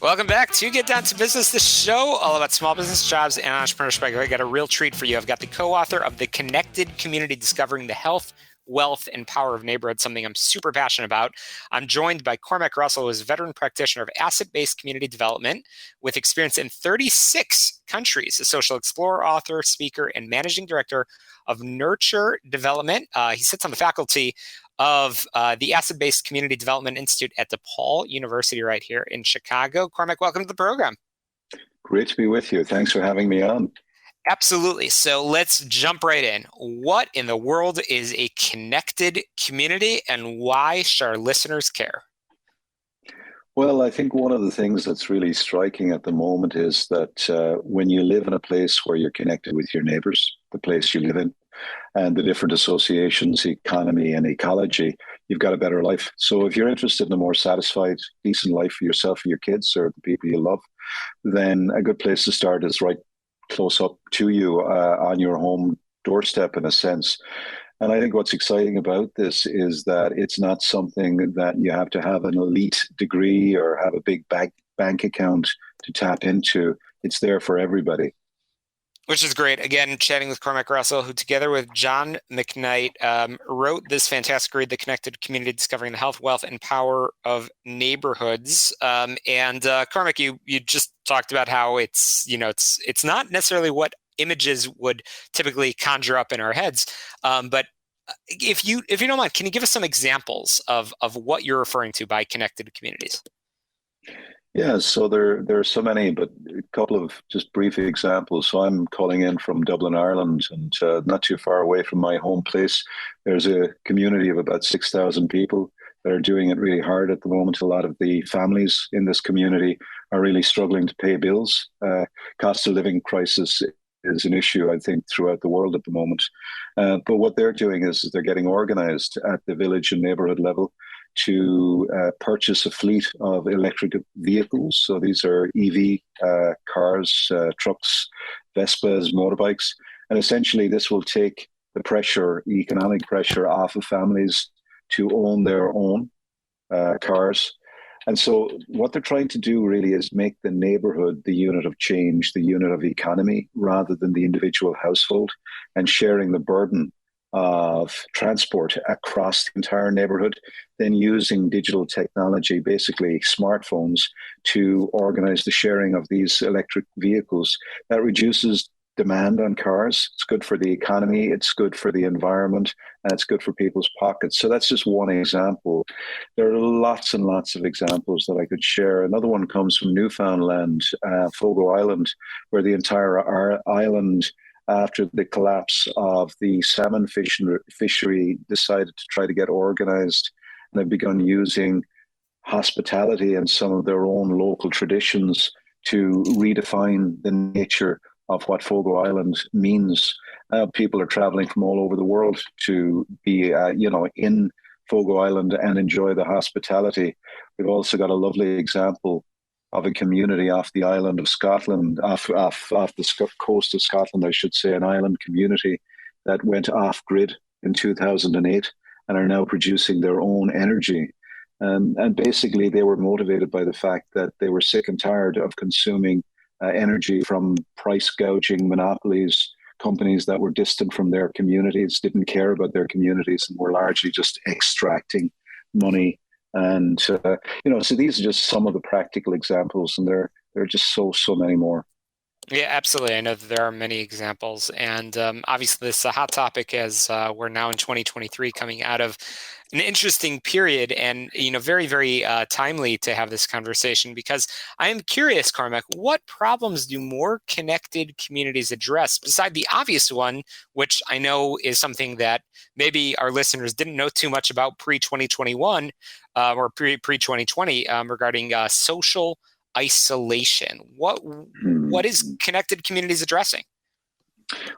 Welcome back to Get Down to Business, the show all about small business, jobs, and entrepreneurship. I got a real treat for you. I've got the co-author of The Connected Community, Discovering the Health, Wealth, and Power of Neighborhood, something I'm super passionate about. I'm joined by Cormac Russell, who is a veteran practitioner of asset-based community development with experience in 36 countries, a social explorer, author, speaker, and managing director of Nurture Development. He sits on the faculty of the Asset-Based Community Development Institute at DePaul University right here in Chicago. Cormac, welcome to the program. Great to be with you. Thanks for having me on. Absolutely. So let's jump right in. What in the world is a connected community, and why should our listeners care? Well, I think one of the things that's really striking at the moment is that when you live in a place where you're connected with your neighbors, the place you live in, and the different associations, economy and ecology, you've got a better life. So if you're interested in a more satisfied, decent life for yourself and your kids or the people you love, then a good place to start is right close up to you on your home doorstep, in a sense. And I think what's exciting about this is that it's not something that you have to have an elite degree or have a big bank account to tap into. It's there for everybody. Which is great. Again, chatting with Cormac Russell, who together with John McKnight wrote this fantastic read, The Connected Community, Discovering the Health, Wealth, and Power of Neighborhoods. Cormac, you just talked about how it's not necessarily what images would typically conjure up in our heads. But if you don't mind, can you give us some examples of what you're referring to by connected communities? Yeah, so there are so many, but a couple of just brief examples. So I'm calling in from Dublin, Ireland, and not too far away from my home place. There's a community of about 6,000 people that are doing it really hard at the moment. A lot of the families in this community are really struggling to pay bills. Cost of living crisis is an issue, I think, throughout the world at the moment. But what they're doing is they're getting organized at the village and neighborhood level to purchase a fleet of electric vehicles. So these are EV cars, trucks, Vespas, motorbikes. And essentially this will take the pressure, economic pressure off of families to own their own cars. And so what they're trying to do really is make the neighborhood the unit of change, the unit of economy, rather than the individual household, and sharing the burden of transport across the entire neighborhood, then using digital technology, basically smartphones, to organize the sharing of these electric vehicles. That reduces demand on cars. It's good for the economy, it's good for the environment, and it's good for people's pockets. So that's just one example. There are lots and lots of examples that I could share. Another one comes from Newfoundland, Fogo Island, where the entire island, after the collapse of the salmon fishery, decided to try to get organized, and have begun using hospitality and some of their own local traditions to redefine the nature of what Fogo Island means. People are traveling from all over the world to be, in Fogo Island and enjoy the hospitality. We've also got a lovely example of a community off the island of Scotland, off the coast of Scotland, I should say, an island community that went off grid in 2008 and are now producing their own energy. And basically, they were motivated by the fact that they were sick and tired of consuming energy from price gouging monopolies, companies that were distant from their communities, didn't care about their communities, and were largely just extracting money. And, so these are just some of the practical examples, and there are just so many more. Yeah, absolutely. I know that there are many examples. And obviously, this is a hot topic as we're now in 2023 coming out of an interesting period, and very, very timely to have this conversation, because I am curious, Cormac, what problems do more connected communities address beside the obvious one, which I know is something that maybe our listeners didn't know too much about pre-2021 or pre-2020 regarding social isolation. What is connected communities addressing?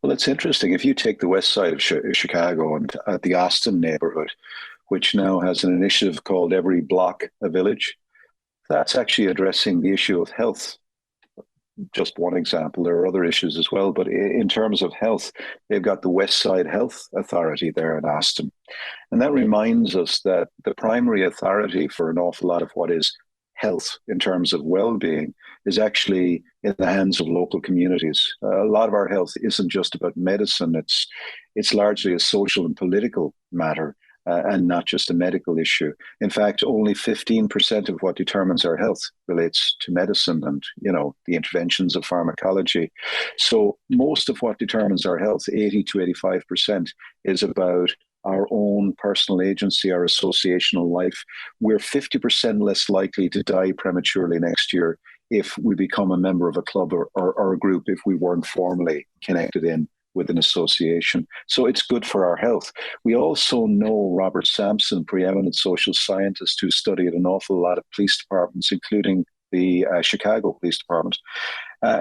Well, it's interesting. If you take the west side of Chicago and the Austin neighborhood, which now has an initiative called Every Block a Village, that's actually addressing the issue of health. Just one example. There are other issues as well, but in terms of health, they've got the West Side Health Authority there in Austin. And that reminds us that the primary authority for an awful lot of what is health, in terms of well-being, is actually in the hands of local communities. A lot of our health isn't just about medicine. It's largely a social and political matter. And not just a medical issue. In fact, only 15% of what determines our health relates to medicine and, the interventions of pharmacology. So most of what determines our health, 80 to 85%, is about our own personal agency, our associational life. We're 50% less likely to die prematurely next year if we become a member of a club or a group if we weren't formally connected in with an association. So it's good for our health. We also know Robert Sampson, preeminent social scientist who studied an awful lot of police departments, including the Chicago Police Department,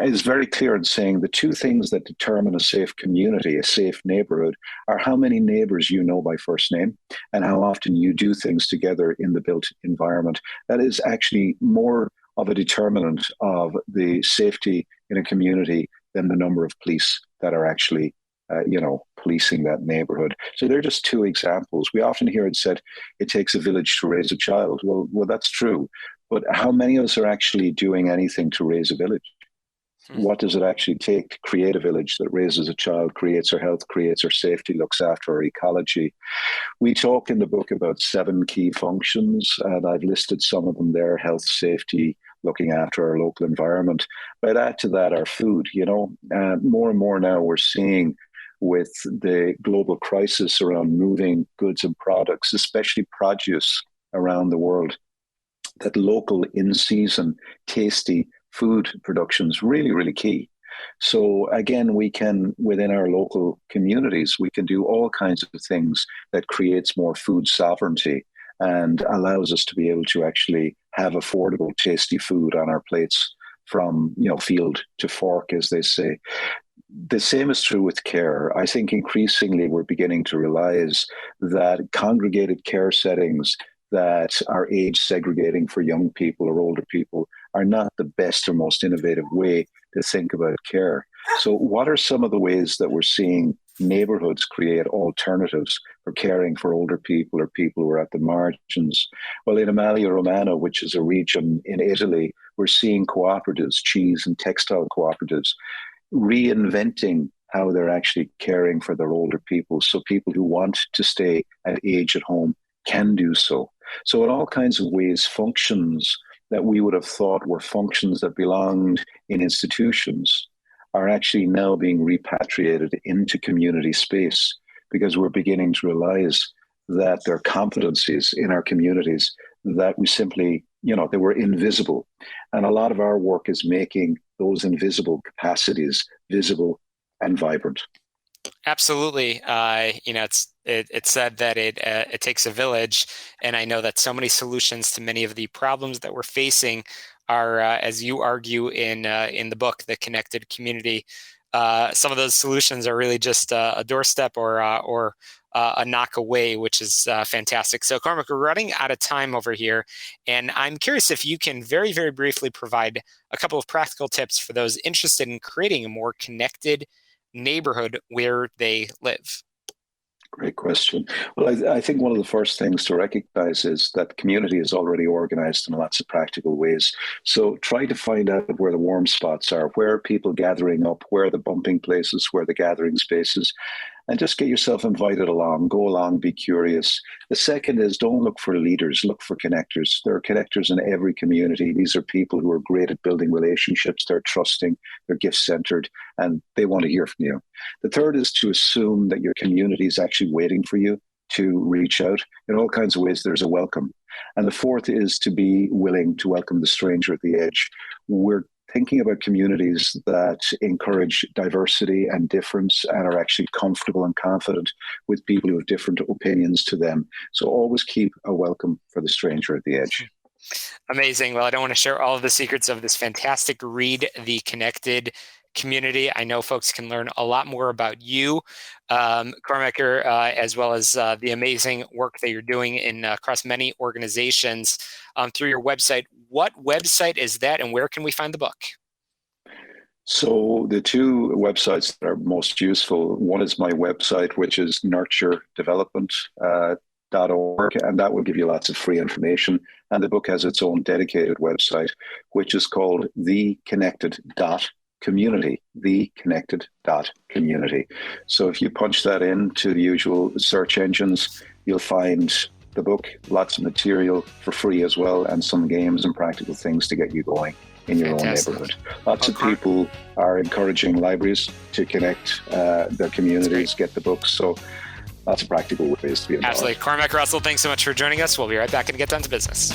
is very clear in saying the two things that determine a safe community, a safe neighborhood, are how many neighbors you know by first name and how often you do things together in the built environment. That is actually more of a determinant of the safety in a community than the number of police that are actually, policing that neighborhood. So they're just two examples. We often hear it said, it takes a village to raise a child. Well, that's true. But how many of us are actually doing anything to raise a village? What does it actually take to create a village that raises a child, creates our health, creates our safety, looks after our ecology? We talk in the book about 7 key functions, and I've listed some of them there: health, safety, looking after our local environment. But add to that our food. More and more now we're seeing with the global crisis around moving goods and products, especially produce around the world, that local, in-season, tasty food production is really, really key. So again, we can, within our local communities, we can do all kinds of things that creates more food sovereignty and allows us to be able to actually have affordable, tasty food on our plates from, field to fork, as they say. The same is true with care. I think increasingly we're beginning to realize that congregated care settings that are age segregating for young people or older people are not the best or most innovative way to think about care. So what are some of the ways that we're seeing neighborhoods create alternatives for caring for older people or people who are at the margins? Well, in Emilia-Romagna, which is a region in Italy, we're seeing cooperatives, cheese and textile cooperatives, reinventing how they're actually caring for their older people. So people who want to stay at age at home can do so. So in all kinds of ways, functions that we would have thought were functions that belonged in institutions are actually now being repatriated into community space, because we're beginning to realize that there are competencies in our communities that we simply, they were invisible. And a lot of our work is making those invisible capacities visible and vibrant. Absolutely. It's said that it takes a village, and I know that so many solutions to many of the problems that we're facing are, as you argue in the book, The Connected Community. Some of those solutions are really just a doorstep or a knock away, which is fantastic. So, Cormac, we're running out of time over here, and I'm curious if you can very, very briefly provide a couple of practical tips for those interested in creating a more connected neighborhood where they live. Great question. Well, I think one of the first things to recognize is that community is already organized in lots of practical ways. So try to find out where the warm spots are, where are people gathering up, where are the bumping places, where are the gathering spaces, and just get yourself invited along. Go along, be curious. The second is don't look for leaders, look for connectors. There are connectors in every community. These are people who are great at building relationships. They're trusting, they're gift-centered, and they want to hear from you. The third is to assume that your community is actually waiting for you to reach out. In all kinds of ways, there's a welcome. And the fourth is to be willing to welcome the stranger at the edge. We're thinking about communities that encourage diversity and difference and are actually comfortable and confident with people who have different opinions to them. So always keep a welcome for the stranger at the edge. Amazing. Well, I don't want to share all of the secrets of this fantastic read, The Connected Community. I know folks can learn a lot more about you, Cormac, as well as the amazing work that you're doing across many organizations through your website. What website is that, and where can we find the book? So the two websites that are most useful, one is my website, which is nurturedevelopment.org, and that will give you lots of free information. And the book has its own dedicated website, which is called The Connected Dot Community, theconnected.community. So if you punch that into the usual search engines, you'll find the book, lots of material for free as well, and some games and practical things to get you going in your own neighborhood. Lots of people are encouraging libraries to connect their communities, get the books. So lots of practical ways to be involved. Absolutely. Cormac, Russell, thanks so much for joining us. We'll be right back and get down to business.